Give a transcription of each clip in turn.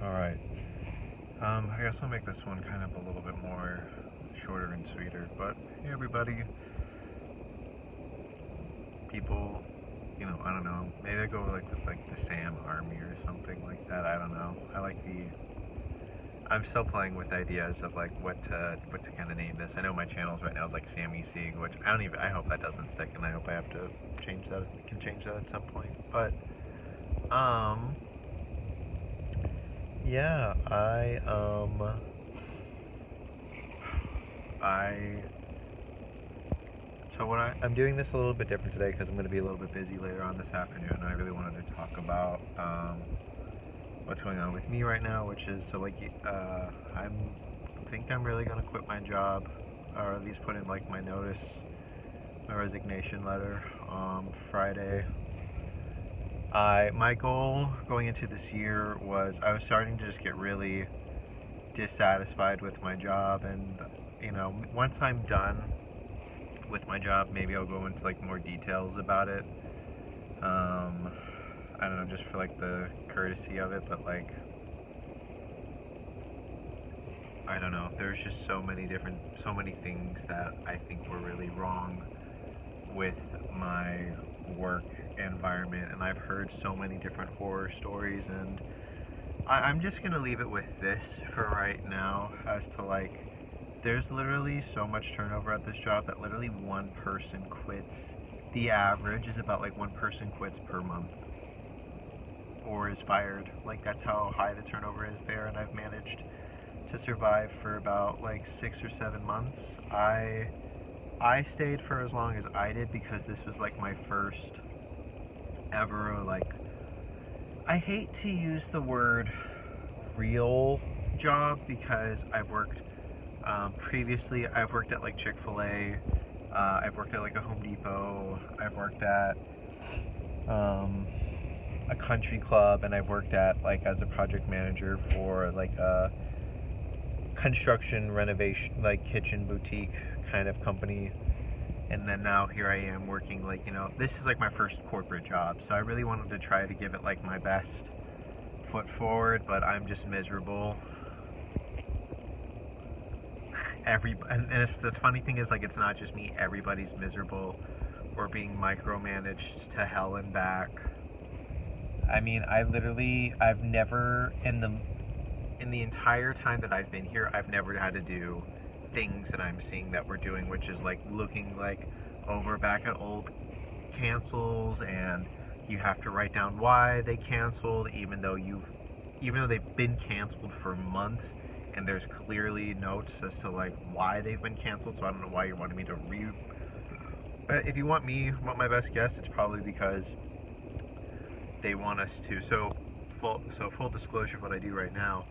Alright. I guess I'll make this one kind of a little bit more shorter and sweeter. But hey everybody, people, I don't know. Maybe I go with the Sam Army or something like that. I don't know. I'm still playing with ideas of like what to kind of name this. I know my channel's right now is like Sammy Sieg, which I hope that doesn't stick, and I hope I have to change that. Can change that at some point. But yeah, I'm doing this a little bit different today because I'm going to be a little bit busy later on this afternoon, and I really wanted to talk about what's going on with me right now, which is I think I'm really going to quit my job, or at least put in like my notice, my resignation letter Friday. My goal going into this year was I was starting to just get really dissatisfied with my job, and once I'm done with my job, maybe I'll go into like more details about it. I don't know, just for like the courtesy of it, but like I don't know, there's just so many things that I think were really wrong with my work environment, and I've heard so many different horror stories, and I'm just gonna leave it with this for right now, as to like, there's literally so much turnover at this job that literally one person quits. The average is about like one person quits per month or is fired. Like, that's how high the turnover is there, and I've managed to survive for about like 6 or 7 months. I stayed for as long as I did because this was like my first ever, like, I hate to use the word real job because I've worked previously. I've worked at like Chick-fil-A, I've worked at like a Home Depot, I've worked at a country club, and I've worked at like as a project manager for like a construction renovation, like kitchen boutique kind of company. And then now here I am working, like, this is like my first corporate job, so I really wanted to try to give it like my best foot forward, but I'm just miserable. And the funny thing is, like, it's not just me, everybody's miserable. We're being micromanaged to hell and back. I mean, I've never, in the entire time that I've been here, I've never had to do things that I'm seeing that we're doing, which is like looking like over back at old cancels, and you have to write down why they canceled, even though they've been canceled for months, and there's clearly notes as to like why they've been canceled. So I don't know why you're wanting me to if you want my best guess, it's probably because they want us to. So full disclosure of what I do right now,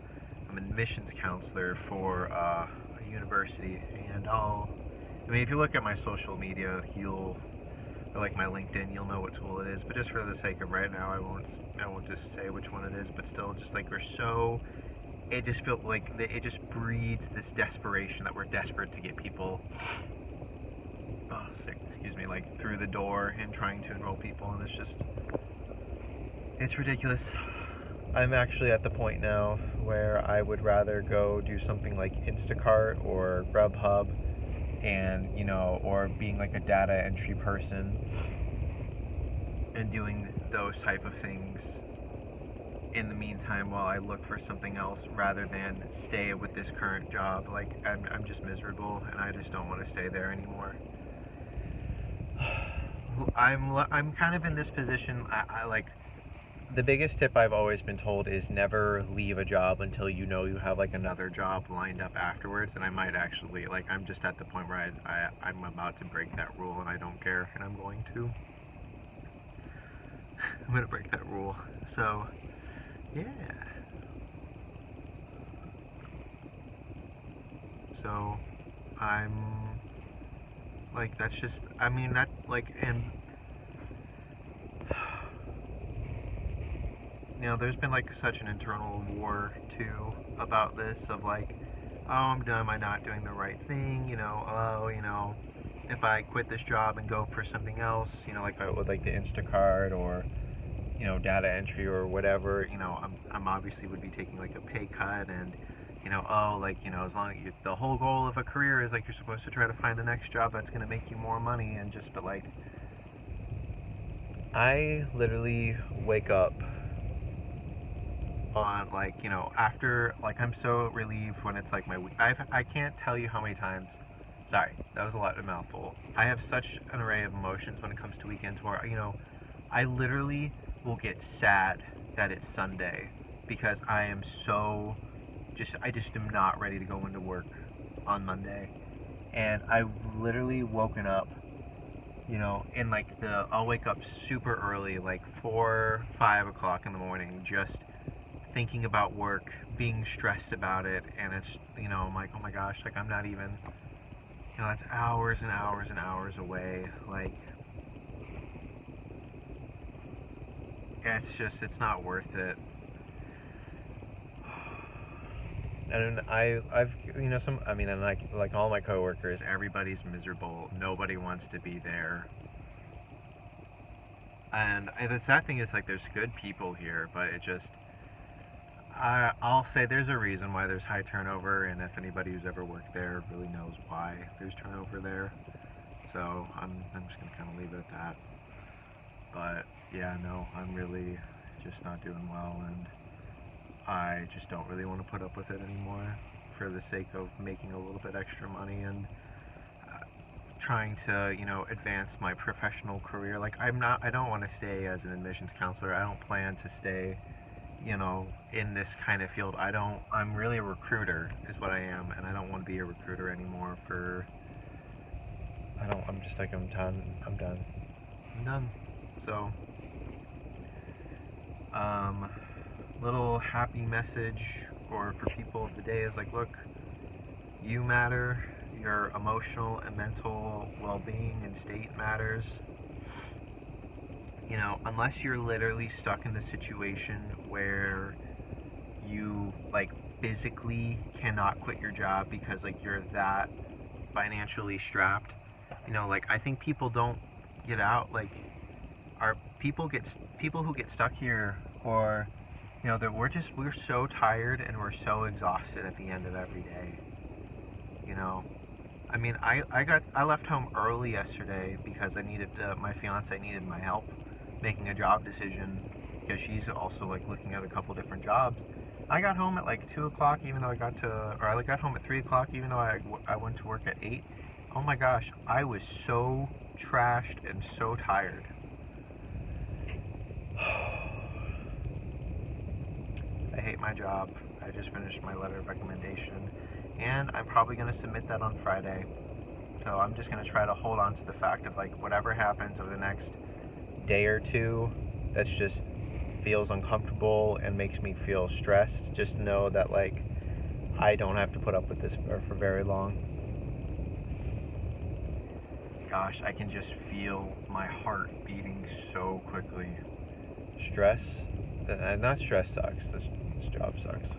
I'm an admissions counselor for a university, and if you look at my social media, or like my LinkedIn, you'll know what tool it is. But just for the sake of right now, I won't just say which one it is. But still, just like it just feels like it just breeds this desperation that we're desperate to get people, like through the door and trying to enroll people, and it's ridiculous. I'm actually at the point now where I would rather go do something like Instacart or Grubhub, and or being like a data entry person and doing those type of things in the meantime while I look for something else, rather than stay with this current job. Like, I'm just miserable, and I just don't want to stay there anymore. I'm kind of in this position. I like, the biggest tip I've always been told is never leave a job until you have like another job lined up afterwards, and I might actually, like, I'm just at the point where I'm about to break that rule, and I don't care, and I'm going to. I'm going to break that rule. So, yeah. So, I'm, like, that's just, that, like, and there's been like such an internal war too about this, of like, oh, I'm done, am I not doing the right thing, if I quit this job and go for something else, like with like the Instacart or you know, data entry or whatever, you know, I'm obviously would be taking like a pay cut, and you know, oh, like, you know, as long as the whole goal of a career is like you're supposed to try to find the next job that's going to make you more money, and just, but like, I literally wake up on, like, you know, after, like, I'm so relieved when it's like my week. I can't tell you how many times. Sorry, that was a lot of mouthful. I have such an array of emotions when it comes to weekends where, you know, I literally will get sad that it's Sunday because I am so I just am not ready to go into work on Monday. And I've literally woken up, you know, in like I'll wake up super early, like 4, 5 o'clock in the morning, just thinking about work, being stressed about it, and it's, you know, I'm like, oh my gosh, like I'm not even, you know, that's hours and hours and hours away, like, it's not worth it. And I've, you know, I mean, and like all my coworkers, everybody's miserable. Nobody wants to be there. And the sad thing is, like, there's good people here, but it just, I'll say there's a reason why there's high turnover, and if anybody who's ever worked there really knows why there's turnover there. So I'm just gonna kind of leave it at that. But yeah, no, I'm really just not doing well, and I just don't really want to put up with it anymore for the sake of making a little bit extra money and trying to, you know, advance my professional career. Like, I don't want to stay as an admissions counselor. I don't plan to stay, you know, in this kind of field. I'm really a recruiter is what I am, and I don't want to be a recruiter anymore I'm just like, I'm done. So, little happy message for people of the day is like, look, you matter, your emotional and mental well-being and state matters. You know, unless you're literally stuck in the situation where you, like, physically cannot quit your job because, like, you're that financially strapped, you know, like, I think people don't get out, like, people who get stuck here, or, you know, that we're so tired and we're so exhausted at the end of every day, you know. I mean, I left home early yesterday because I needed, my fiance needed my help making a job decision, because she's also, like, looking at a couple different jobs. I got home at like 2 o'clock, even though I got home at 3 o'clock, even though I went to work at 8. Oh my gosh, I was so trashed and so tired. I hate my job. I just finished my letter of recommendation, and I'm probably going to submit that on Friday. So I'm just going to try to hold on to the fact of, like, whatever happens over the next day or two that's just feels uncomfortable and makes me feel stressed, just know that, like, I don't have to put up with this for very long. Gosh, I can just feel my heart beating so quickly. Stress? Not stress sucks. This job sucks.